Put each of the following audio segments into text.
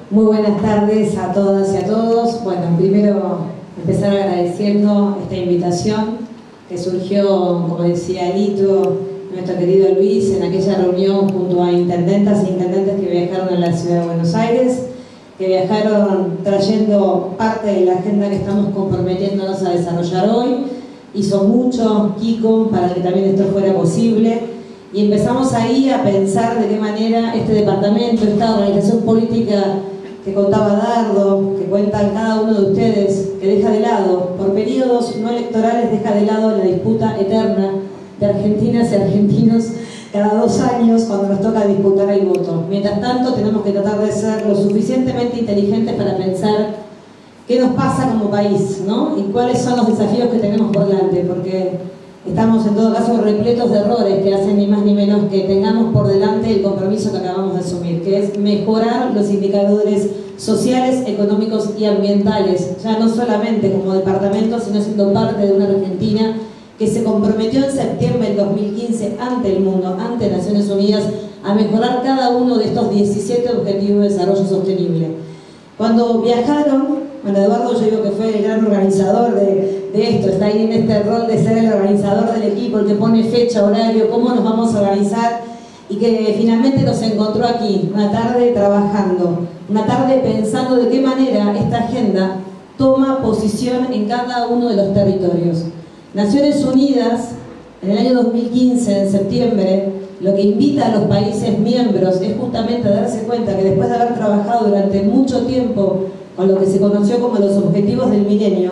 Muy buenas tardes a todas y a todos. Bueno, primero empezar agradeciendo esta invitación que surgió, como decía Lito, nuestro querido Luis, en aquella reunión junto a intendentas e intendentes que viajaron a la ciudad de Buenos Aires, que viajaron trayendo parte de la agenda que estamos comprometiéndonos a desarrollar hoy. Hizo mucho Kiko para que también esto fuera posible y empezamos ahí a pensar de qué manera este departamento, esta organización política que contaba Dardo, que cuentan cada uno de ustedes, que deja de lado, por periodos no electorales, deja de lado la disputa eterna de argentinas y argentinos cada 2 años cuando nos toca disputar el voto. Mientras tanto, tenemos que tratar de ser lo suficientemente inteligentes para pensar qué nos pasa como país, ¿no? Y cuáles son los desafíos que tenemos por delante, porque estamos en todo caso repletos de errores que hacen ni más ni menos que tengamos por delante el compromiso que acabamos de asumir, que es mejorar los indicadores sociales, económicos y ambientales, ya no solamente como departamento, sino siendo parte de una Argentina que se comprometió en septiembre del 2015 ante el mundo, ante Naciones Unidas, a mejorar cada uno de estos 17 Objetivos de Desarrollo Sostenible. Cuando viajaron, bueno, Eduardo yo digo que fue el gran organizador de esto, está ahí en este rol de ser el organizador del equipo, el que pone fecha, horario, cómo nos vamos a organizar, y que finalmente nos encontró aquí, una tarde trabajando, una tarde pensando de qué manera esta agenda toma posición en cada uno de los territorios. Naciones Unidas, en el año 2015, en septiembre, lo que invita a los países miembros es justamente a darse cuenta que después de haber trabajado durante mucho tiempo con lo que se conoció como los Objetivos del Milenio,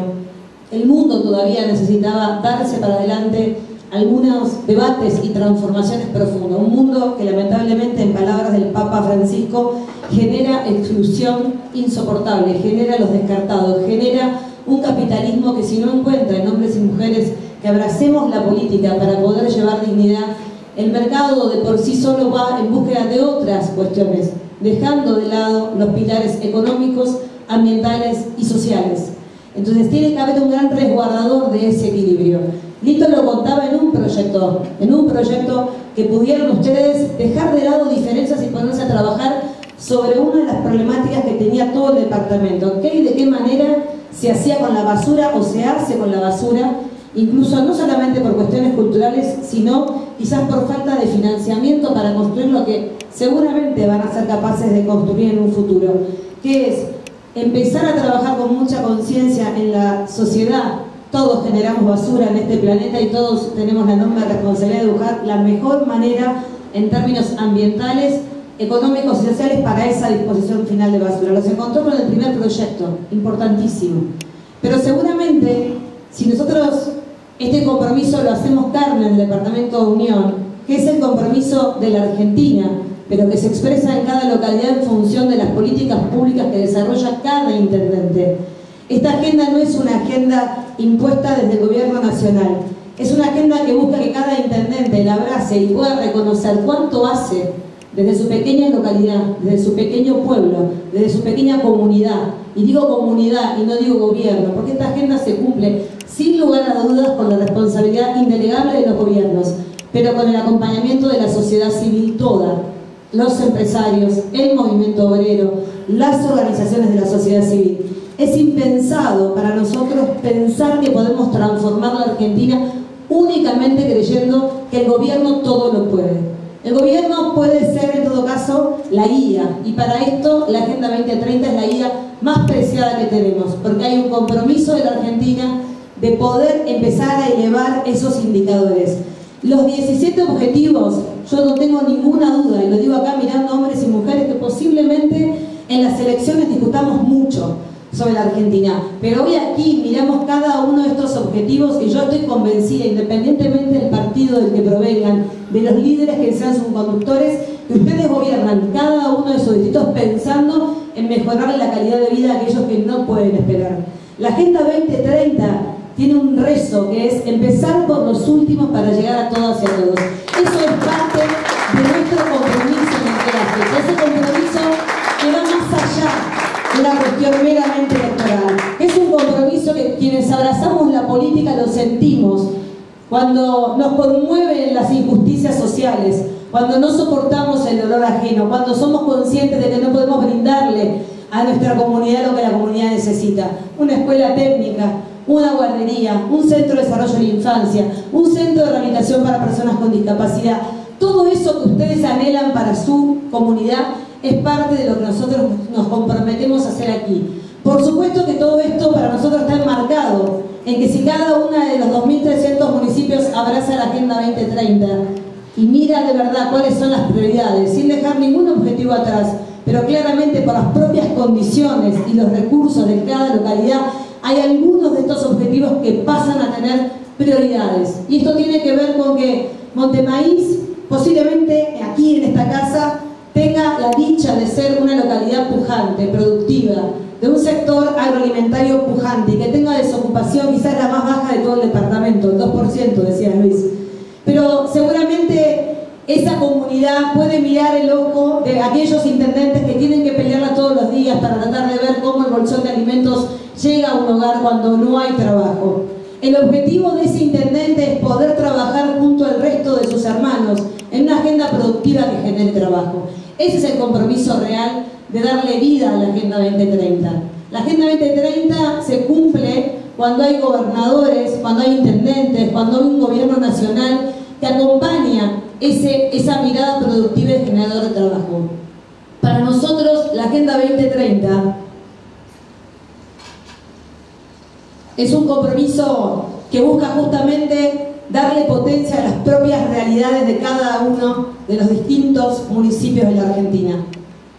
el mundo todavía necesitaba darse para adelante algunos debates y transformaciones profundas. Un mundo que lamentablemente, en palabras del Papa Francisco, genera exclusión insoportable, genera los descartados, genera un capitalismo que si no encuentra en hombres y mujeres que abracemos la política para poder llevar dignidad, el mercado de por sí solo va en búsqueda de otras cuestiones, dejando de lado los pilares económicos, ambientales y sociales. Entonces tiene que haber un gran resguardador de ese equilibrio. Lito lo contaba en un proyecto que pudieron ustedes dejar de lado diferencias y ponerse a trabajar sobre una de las problemáticas que tenía todo el departamento, ¿qué y de qué manera se hacía con la basura o se hace con la basura, incluso no solamente por cuestiones culturales, sino quizás por falta de financiamiento para construir lo que seguramente van a ser capaces de construir en un futuro, que es empezar a trabajar con mucha conciencia en la sociedad. Todos generamos basura en este planeta y todos tenemos la enorme responsabilidad de buscar la mejor manera en términos ambientales, económicos y sociales para esa disposición final de basura. Los encontró con el primer proyecto, importantísimo. Pero seguramente, si nosotros este compromiso lo hacemos carne en el Departamento de Unión, que es el compromiso de la Argentina, pero que se expresa en cada localidad en función de las políticas públicas que desarrolla cada intendente. Esta agenda no es una agenda impuesta desde el gobierno nacional, es una agenda que busca que cada intendente la abrace y pueda reconocer cuánto hace desde su pequeña localidad, desde su pequeño pueblo, desde su pequeña comunidad. Y digo comunidad y no digo gobierno, porque esta agenda se cumple sin lugar a dudas con la responsabilidad indelegable de los gobiernos, pero con el acompañamiento de la sociedad civil toda, los empresarios, el movimiento obrero, las organizaciones de la sociedad civil. Es impensado para nosotros pensar que podemos transformar la Argentina únicamente creyendo que el gobierno todo lo puede. El gobierno puede ser en todo caso la guía, y para esto la Agenda 2030 es la guía más preciada que tenemos, porque hay un compromiso de la Argentina de poder empezar a elevar esos indicadores. Los 17 objetivos, yo no tengo ninguna duda, y lo digo acá mirando hombres y mujeres, que posiblemente en las elecciones discutamos mucho sobre la Argentina, pero hoy aquí miramos cada uno de estos objetivos y yo estoy convencida, independientemente del partido del que provengan, de los líderes que sean sus conductores, que ustedes gobiernan cada uno de esos distritos pensando en mejorar la calidad de vida de aquellos que no pueden esperar. La Agenda 2030 tiene un rezo que es empezar por los últimos para llegar a todas y a todos. Eso es parte de nuestro compromiso en el tráfico, ese compromiso que va más allá de una cuestión meramente electoral. Es un compromiso que quienes abrazamos la política lo sentimos cuando nos conmueven las injusticias sociales, cuando no soportamos el dolor ajeno, cuando somos conscientes de que no podemos brindarle a nuestra comunidad lo que la comunidad necesita: una escuela técnica, una guardería, un centro de desarrollo de la infancia, un centro de rehabilitación para personas con discapacidad. Todo eso que ustedes anhelan para su comunidad es parte de lo que nosotros nos comprometemos a hacer aquí. Por supuesto que todo esto para nosotros está enmarcado en que si cada uno de los 2.300 municipios abraza la Agenda 2030 y mira de verdad cuáles son las prioridades, sin dejar ningún objetivo atrás, pero claramente por las propias condiciones y los recursos de cada localidad, hay algunos de estos objetivos que pasan a tener prioridades. Y esto tiene que ver con que Montemaíz, posiblemente aquí en esta casa, tenga la dicha de ser una localidad pujante, productiva, de un sector agroalimentario pujante y que tenga desocupación quizás la más baja de todo el departamento, el 2%, decía Luis. Pero seguramente esa comunidad puede mirar el ojo de aquellos intendentes que tienen que pelearla todos los días para tratar de ver cómo el bolsón de alimentos llega a un hogar cuando no hay trabajo. El objetivo de ese intendente es poder trabajar junto al resto de sus hermanos en una agenda productiva que genere trabajo. Ese es el compromiso real de darle vida a la Agenda 2030. La Agenda 2030 se cumple cuando hay gobernadores, cuando hay intendentes, cuando hay un gobierno nacional que acompaña esa mirada productiva y generadora de trabajo. Para nosotros, la Agenda 2030 es un compromiso que busca justamente darle potencia a las propias realidades de cada uno de los distintos municipios de la Argentina.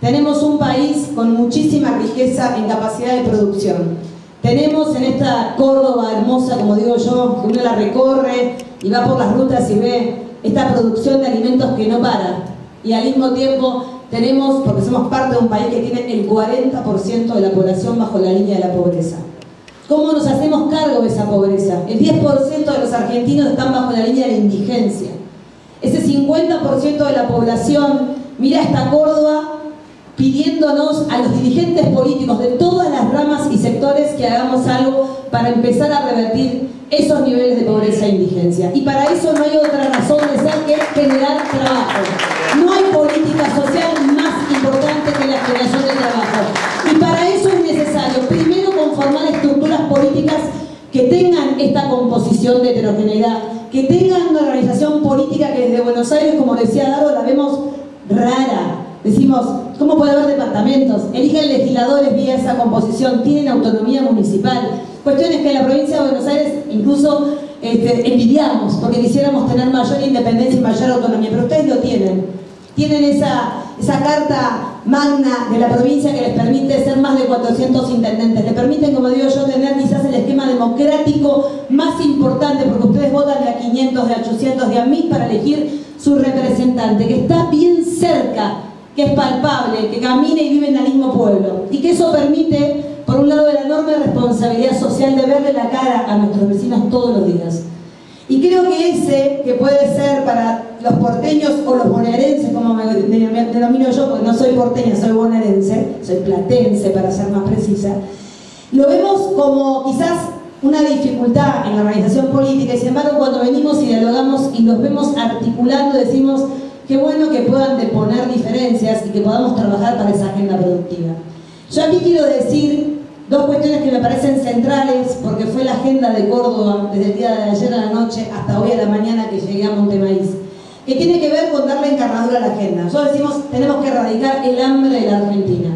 Tenemos un país con muchísima riqueza en capacidad de producción. Tenemos en esta Córdoba hermosa, como digo yo, que uno la recorre y va por las rutas y ve esta producción de alimentos que no para. Y al mismo tiempo tenemos, porque somos parte de un país que tiene el 40% de la población bajo la línea de la pobreza. ¿Cómo nos hacemos cargo de esa pobreza? El 10% de los argentinos están bajo la línea de la indigencia. Ese 50% de la población mira esta Córdoba pidiéndonos a los dirigentes políticos de todas las ramas y sectores que hagamos algo para empezar a revertir esos niveles de pobreza e indigencia. Y para eso no hay otra razón de ser que generar trabajo. No hay política social más importante que la generación de trabajo. Y para eso es necesario, primero, conformar estructuras políticas que tengan esta composición de heterogeneidad, que tengan una organización política que desde Buenos Aires, como decía Daro, la vemos rara. Decimos, ¿cómo puede haber departamentos? Eligen legisladores vía esa composición, tienen autonomía municipal. Cuestiones que en la provincia de Buenos Aires incluso envidiamos, porque quisiéramos tener mayor independencia y mayor autonomía, pero ustedes lo tienen. Tienen esa carta magna de la provincia que les permite ser más de 400 intendentes. Les permiten, como digo yo, tener quizás el esquema democrático más importante, porque ustedes votan de a 500, de a 800, de a 1000 para elegir su representante, que está bien cerca, que es palpable, que camina y vive en el mismo pueblo. Y que eso permite, por un lado, la enorme responsabilidad social de verle la cara a nuestros vecinos todos los días. Y creo que ese, que puede ser para los porteños o los bonaerenses, como me denomino yo, porque no soy porteña, soy bonaerense, soy platense para ser más precisa, lo vemos como quizás una dificultad en la organización política, y sin embargo cuando venimos y dialogamos y los vemos articulando, decimos qué bueno que puedan deponer diferencias y que podamos trabajar para esa agenda productiva. Yo aquí quiero decir dos cuestiones que me parecen centrales, porque fue la agenda de Córdoba desde el día de ayer a la noche hasta hoy a la mañana que llegué a Montemaíz, que tiene que ver con darle encarnadura a la agenda. Nosotros decimos, tenemos que erradicar el hambre de la Argentina.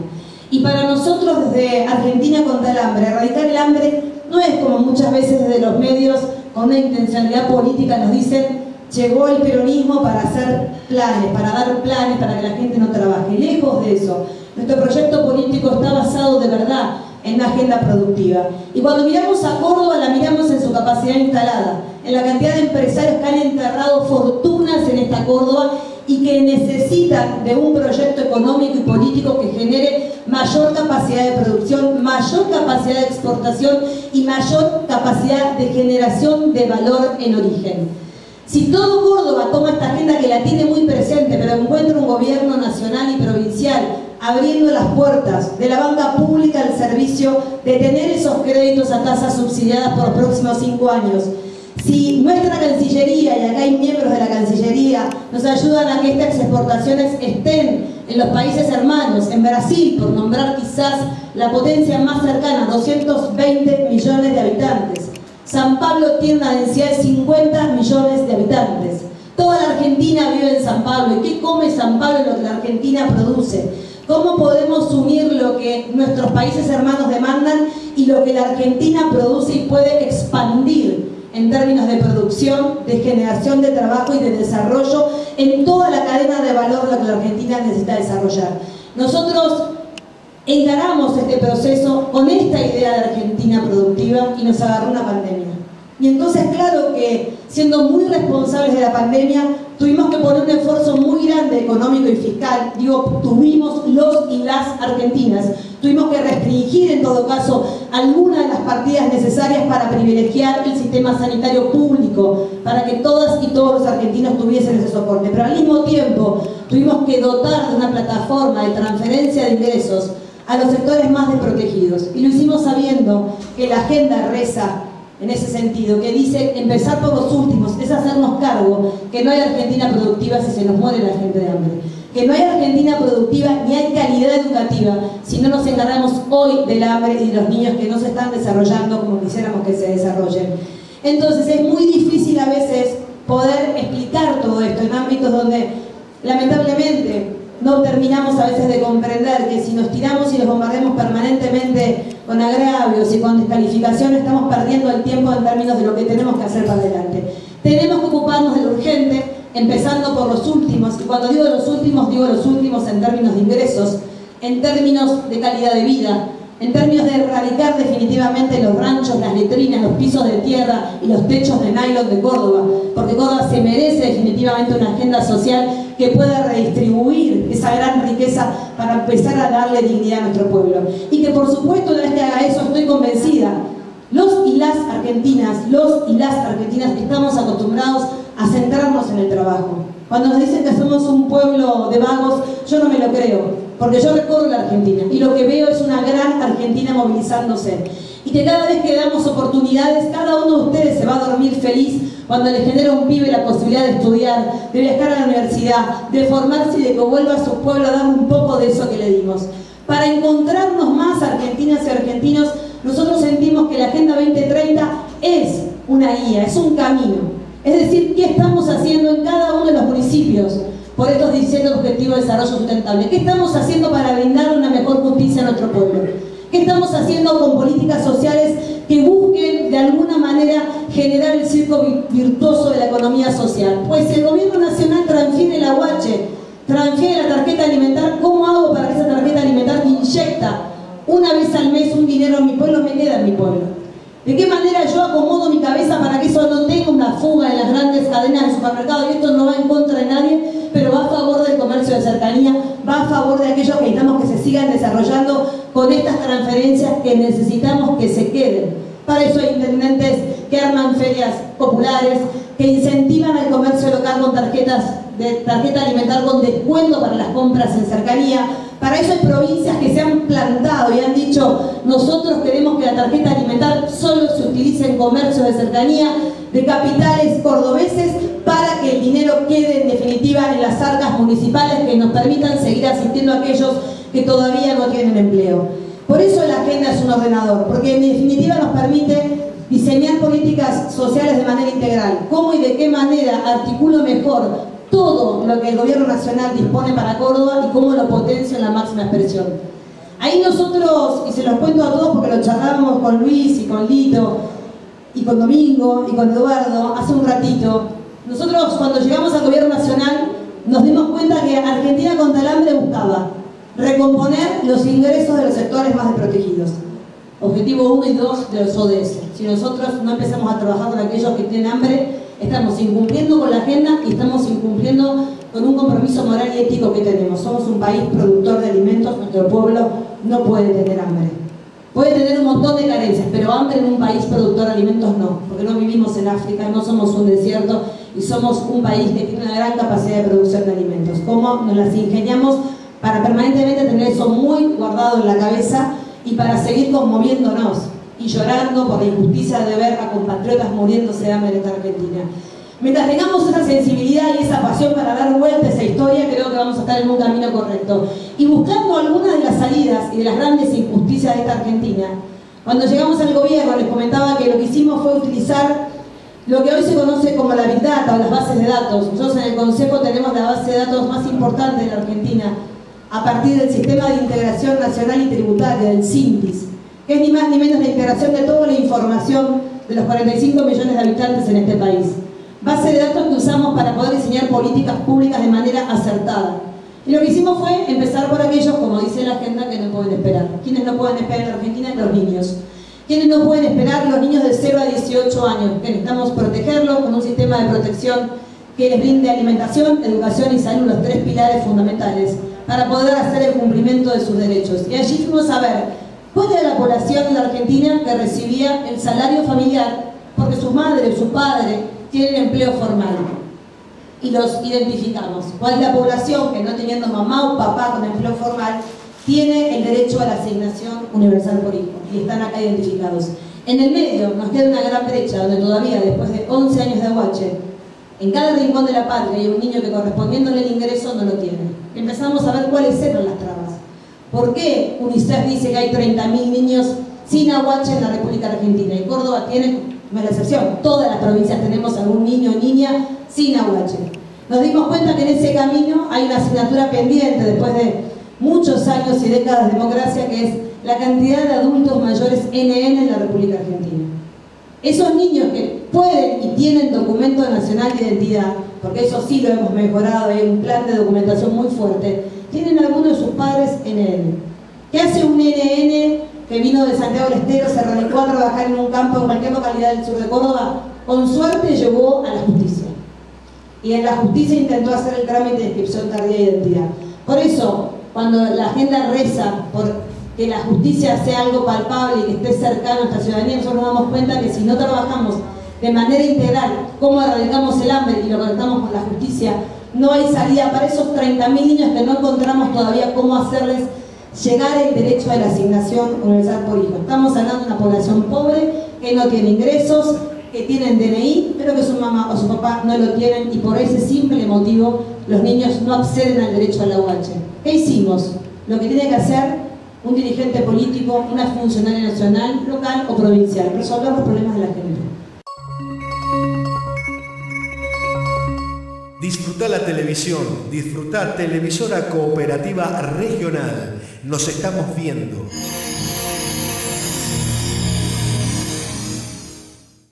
Y para nosotros, desde Argentina contra el hambre, erradicar el hambre no es como muchas veces desde los medios, con una intencionalidad política, nos dicen, llegó el peronismo para hacer planes, para dar planes, para que la gente no trabaje. Lejos de eso, nuestro proyecto político está basado de verdad en la agenda productiva. Y cuando miramos a Córdoba, la miramos en su capacidad instalada, en la cantidad de empresarios que han enterrado fortunas en esta Córdoba y que necesitan de un proyecto económico y político que genere mayor capacidad de producción, mayor capacidad de exportación y mayor capacidad de generación de valor en origen. Si todo Córdoba toma esta agenda, que la tiene muy presente, pero encuentra un gobierno nacional y provincial abriendo las puertas de la banca pública al servicio de tener esos créditos a tasas subsidiadas por los próximos 5 años. Si nuestra Cancillería, y acá hay miembros de la Cancillería, nos ayudan a que estas exportaciones estén en los países hermanos, en Brasil, por nombrar quizás la potencia más cercana, 220 millones de habitantes. San Pablo tiene una densidad de 50 millones de habitantes. Toda la Argentina vive en San Pablo. ¿Y qué come San Pablo en lo que la Argentina produce? ¿Cómo podemos unir lo que nuestros países hermanos demandan y lo que la Argentina produce y puede expandir en términos de producción, de generación de trabajo y de desarrollo en toda la cadena de valor la que la Argentina necesita desarrollar? Nosotros encaramos este proceso con esta idea de Argentina productiva y nos agarró una pandemia. Y entonces, claro que, siendo muy responsables de la pandemia, tuvimos que poner un esfuerzo muy grande económico y fiscal. Digo, tuvimos los y las argentinas. Tuvimos que restringir, en todo caso, algunas de las partidas necesarias para privilegiar el sistema sanitario público, para que todas y todos los argentinos tuviesen ese soporte. Pero al mismo tiempo, tuvimos que dotar de una plataforma de transferencia de ingresos a los sectores más desprotegidos. Y lo hicimos sabiendo que la agenda reza en ese sentido, que dice empezar por los últimos, es hacernos cargo que no hay Argentina productiva si se nos muere la gente de hambre, que no hay Argentina productiva ni hay calidad educativa si no nos encargamos hoy del hambre y de los niños que no se están desarrollando como quisiéramos que se desarrollen. Entonces es muy difícil a veces poder explicar todo esto en ámbitos donde lamentablemente no terminamos a veces de comprender que si nos tiramos y nos bombardeamos permanentemente con agravios y con descalificación, estamos perdiendo el tiempo en términos de lo que tenemos que hacer para adelante. Tenemos que ocuparnos de lo urgente, empezando por los últimos, y cuando digo los últimos en términos de ingresos, en términos de calidad de vida, en términos de erradicar definitivamente los ranchos, las letrinas, los pisos de tierra y los techos de nylon de Córdoba, porque Córdoba se merece definitivamente una agenda social que pueda redistribuir esa gran riqueza para empezar a darle dignidad a nuestro pueblo. Y que por supuesto, una vez que haga eso, estoy convencida, los y las argentinas estamos acostumbrados a centrarnos en el trabajo. Cuando nos dicen que somos un pueblo de vagos, yo no me lo creo, porque yo recorro la Argentina y lo que veo es una gran Argentina movilizándose. Y que cada vez que damos oportunidades, cada uno de ustedes se va a dormir feliz cuando le genera a un pibe la posibilidad de estudiar, de viajar a la universidad, de formarse y de que vuelva a su pueblo a dar un poco de eso que le dimos. Para encontrarnos más argentinas y argentinos, nosotros sentimos que la Agenda 2030 es una guía, es un camino. Es decir, ¿qué estamos haciendo en cada uno de los municipios por estos 17 Objetivos de Desarrollo Sustentable? ¿Qué estamos haciendo para brindar una mejor justicia a nuestro pueblo? ¿Qué estamos haciendo con políticas sociales que busquen de alguna manera generar el circo virtuoso de la economía social? Pues si el gobierno nacional transfiere el aguache, transfiere la tarjeta alimentar, ¿cómo hago para que esa tarjeta alimentar inyecta una vez al mes un dinero en mi pueblo? Me queda en mi pueblo. ¿De qué manera yo acomodo mi cabeza para que eso no tenga una fuga en las grandes cadenas de supermercados? Y esto no va en contra de nadie, pero va a favor del comercio de cercanía, va a favor de aquellos que necesitamos que se sigan desarrollando con estas transferencias que necesitamos que se queden. Para eso hay intendentes que arman ferias populares, que incentivan al comercio local con tarjeta alimentar con descuento para las compras en cercanía. Para eso hay provincias que se han plantado y han dicho: nosotros queremos que la tarjeta alimentar solo se utilice en comercio de cercanía de capitales cordobeses para que el dinero quede en definitiva en las arcas municipales que nos permitan seguir asistiendo a aquellos que todavía no tienen empleo. Por eso la agenda es un ordenador, porque en definitiva nos permite diseñar políticas sociales de manera integral. ¿Cómo y de qué manera articulo mejor todo lo que el gobierno nacional dispone para Córdoba y cómo lo potencio en la máxima expresión? Ahí nosotros, y se los cuento a todos porque lo charlábamos con Luis y con Lito y con Domingo y con Eduardo hace un ratito, nosotros cuando llegamos al gobierno nacional nos dimos cuenta que Argentina contra el hambre buscaba recomponer los ingresos de los sectores más desprotegidos. Objetivo 1 y 2 de los ODS. Si nosotros no empezamos a trabajar con aquellos que tienen hambre, estamos incumpliendo con la agenda y estamos incumpliendo con un compromiso moral y ético que tenemos. Somos un país productor de alimentos, nuestro pueblo no puede tener hambre. Puede tener un montón de carencias, pero hambre en un país productor de alimentos no, porque no vivimos en África, no somos un desierto y somos un país que tiene una gran capacidad de producción de alimentos. ¿Cómo nos las ingeniamos para permanentemente tener eso muy guardado en la cabeza y para seguir conmoviéndonos y llorando por la injusticia de ver a compatriotas muriéndose de hambre en esta Argentina? Mientras tengamos esa sensibilidad y esa pasión para dar vuelta a esa historia, creo que vamos a estar en un camino correcto. Y buscando algunas de las salidas y de las grandes injusticias de esta Argentina, cuando llegamos al gobierno les comentaba que lo que hicimos fue utilizar lo que hoy se conoce como la Big Data o las bases de datos. Nosotros en el Consejo tenemos la base de datos más importante de la Argentina a partir del Sistema de Integración Nacional y Tributaria, del SINTIS, que es ni más ni menos la integración de toda la información de los 45 millones de habitantes en este país. Base de datos que usamos para poder diseñar políticas públicas de manera acertada. Y lo que hicimos fue empezar por aquellos, como dice la agenda, que no pueden esperar. ¿Quiénes no pueden esperar en Argentina? Los niños. ¿Quiénes no pueden esperar? Los niños de 0 a 18 años, que necesitamos protegerlos con un sistema de protección que les brinde alimentación, educación y salud, los 3 pilares fundamentales, para poder hacer el cumplimiento de sus derechos. Y allí fuimos a ver cuál era la población de la Argentina que recibía el salario familiar, porque su madre o su padre tienen empleo formal. Y los identificamos. ¿Cuál es la población que no teniendo mamá o papá con empleo formal tiene el derecho a la asignación universal por hijo? Y están acá identificados. En el medio nos queda una gran brecha donde todavía, después de 11 años de aguache, en cada rincón de la patria hay un niño que correspondiéndole el ingreso no lo tiene. Empezamos a ver cuáles eran las trabas. ¿Por qué UNICEF dice que hay 30.000 niños sin aguache en la República Argentina? Y Córdoba tiene, no es la excepción, todas las provincias tenemos algún niño o niña sin aguache. Nos dimos cuenta que en ese camino hay una asignatura pendiente después de muchos años y décadas de democracia, que es la cantidad de adultos mayores NN en la República Argentina. Esos niños que pueden y tienen documento nacional de identidad, porque eso sí lo hemos mejorado, hay un plan de documentación muy fuerte, tienen alguno de sus padres NN. ¿Qué hace un NN que vino de Santiago del Estero, se radicó a trabajar en un campo en cualquier localidad del sur de Córdoba? Con suerte llegó a la justicia. Y en la justicia intentó hacer el trámite de inscripción tardía de identidad. Por eso, cuando la agenda reza por que la justicia sea algo palpable y que esté cercano a nuestra ciudadanía, nosotros nos damos cuenta que si no trabajamos de manera integral cómo erradicamos el hambre y lo conectamos con la justicia, no hay salida para esos 30.000 niños que no encontramos todavía cómo hacerles llegar el derecho a la asignación universal por hijo. Estamos hablando de una población pobre que no tiene ingresos, que tienen DNI, pero que su mamá o su papá no lo tienen, y por ese simple motivo los niños no acceden al derecho al AUH. ¿Qué hicimos? Lo que tiene que hacer un dirigente político, una funcionaria nacional, local o provincial: resolver los problemas de la gente. Disfruta la televisión, disfruta Televisora Cooperativa Regional. Nos estamos viendo.